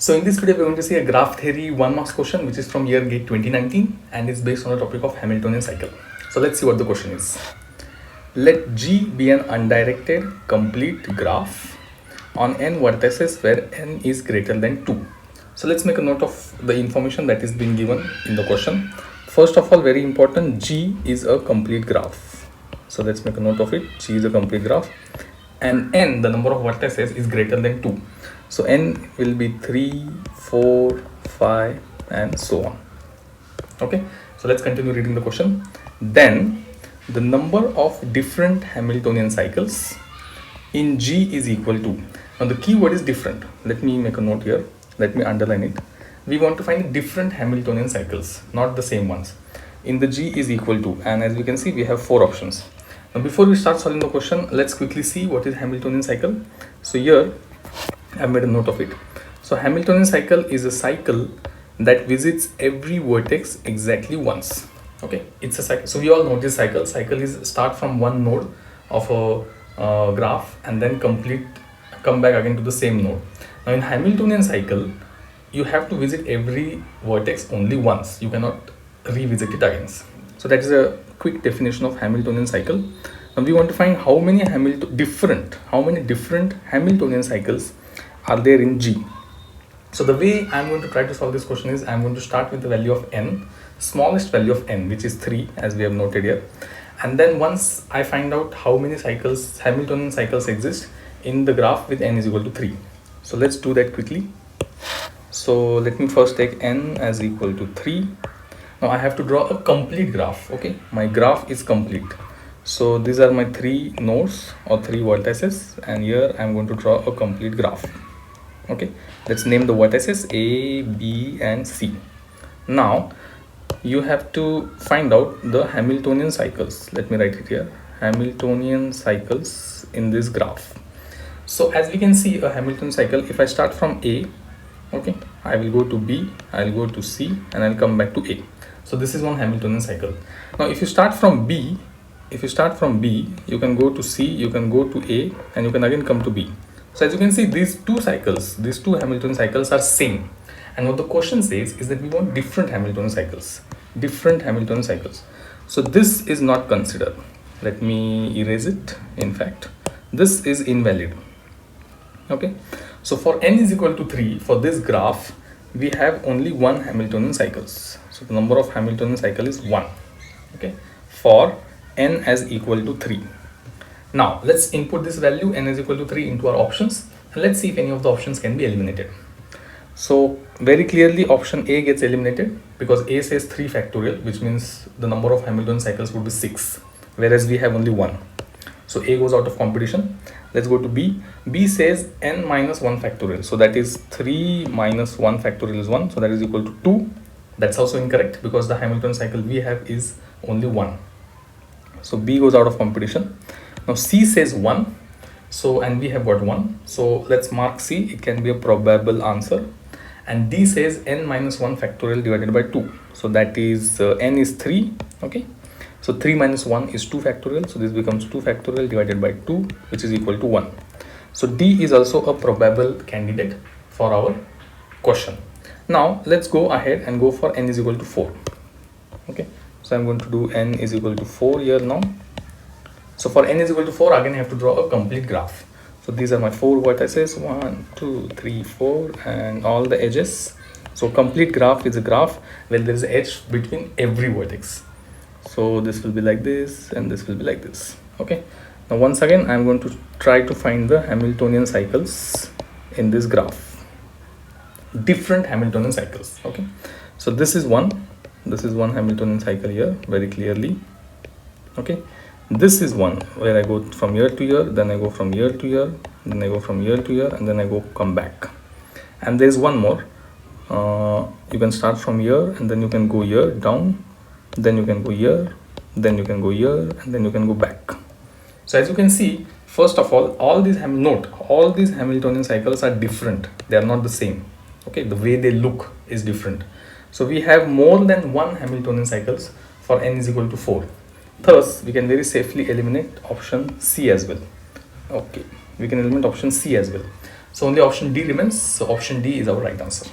So in this video, we're going to see a graph theory 1 marks question, which is from year GATE 2019 and is based on the topic of Hamiltonian cycle. So let's see what the question is. Let G be an undirected complete graph on n vertices where n is greater than 2. So let's make a note of the information that is being given in the question. First of all, very important, G is a complete graph. So let's make a note of it. G is a complete graph and n, the number of vertices, is greater than 2. So n will be 3, 4, 5 and so on. Okay, so let's continue reading the question. Then the number of different Hamiltonian cycles in G is equal to. Now the key word is different. Let me make a note here. Let me underline it. We want to find different Hamiltonian cycles, not the same ones. In the G is equal to, and as we can see, we have 4 options. Now before we start solving the question, let's quickly see what is Hamiltonian cycle. So here I've made a note of it. So Hamiltonian cycle is a cycle that visits every vertex exactly once. Okay, it's a cycle. So we all know this cycle. Cycle is start from one node of a graph and then come back again to the same node. Now in Hamiltonian cycle, you have to visit every vertex only once. You cannot revisit it again. So that is a quick definition of Hamiltonian cycle. Now we want to find how many different Hamiltonian cycles are there in G. So the way I'm going to try to solve this question is I'm going to start with the value of n, smallest value of n, which is 3, as we have noted here. And then once I find out how many cycles, Hamiltonian cycles, exist in the graph with n is equal to 3. So let's do that quickly. So let me first take n as equal to 3. Now I have to draw a complete graph. Okay, my graph is complete. So these are my 3 nodes or 3 vertices, and here I'm going to draw a complete graph. Okay, let's name the vertices A, B and C. Now you have to find out the Hamiltonian cycles. Let me write it here. Hamiltonian cycles in this graph. So as we can see, a Hamiltonian cycle, if I start from A, okay, I will go to B, I'll go to C and I'll come back to A. So this is one Hamiltonian cycle. Now if you start from B, you can go to C, you can go to A and you can again come to B. So as you can see, these two Hamiltonian cycles are same. And what the question says is that we want different Hamiltonian cycles. So this is not considered. Let me erase it. In fact, this is invalid. Okay. So for n is equal to 3, for this graph, we have only one Hamiltonian cycles. So the number of Hamiltonian cycle is 1. Okay. For n as equal to 3. Now let's input this value n is equal to 3 into our options and let's see if any of the options can be eliminated. So very clearly option A gets eliminated because A says 3 factorial, which means the number of Hamiltonian cycles would be 6, whereas we have only 1. So A goes out of competition. Let's go to B. B says n minus 1 factorial. So that is 3 minus 1 factorial is 1. So that is equal to 2. That's also incorrect because the Hamiltonian cycle we have is only 1. So B goes out of competition. Now C says 1. So and we have got 1. So let's mark C. It can be a probable answer. And D says n minus 1 factorial divided by 2. So that is n is 3. Okay. So 3 minus 1 is 2 factorial. So this becomes 2 factorial divided by 2, which is equal to 1. So D is also a probable candidate for our question. Now let's go ahead and go for n is equal to 4. Okay. So I'm going to do n is equal to 4 here now. So for n is equal to 4, again I have to draw a complete graph. So these are my 4 vertices, 1, 2, 3, 4 and all the edges. So complete graph is a graph where there is an edge between every vertex. So this will be like this and this will be like this. Okay. Now once again I'm going to try to find the Hamiltonian cycles in this graph. Different Hamiltonian cycles. Okay. So this is one Hamiltonian cycle here very clearly. Okay. This is one where I go from here to here, then I go from here to here, then I go from here to here, and then I come back. And there's one more. You can start from here and then you can go here down, then you can go here, then you can go here, and then you can go back. So as you can see, first of all these Hamiltonian cycles are different. They are not the same. Okay, the way they look is different. So we have more than one Hamiltonian cycles for n is equal to 4. Thus, we can very safely eliminate option C as well. Okay, we can eliminate option C as well. So only option D remains. So option D is our right answer.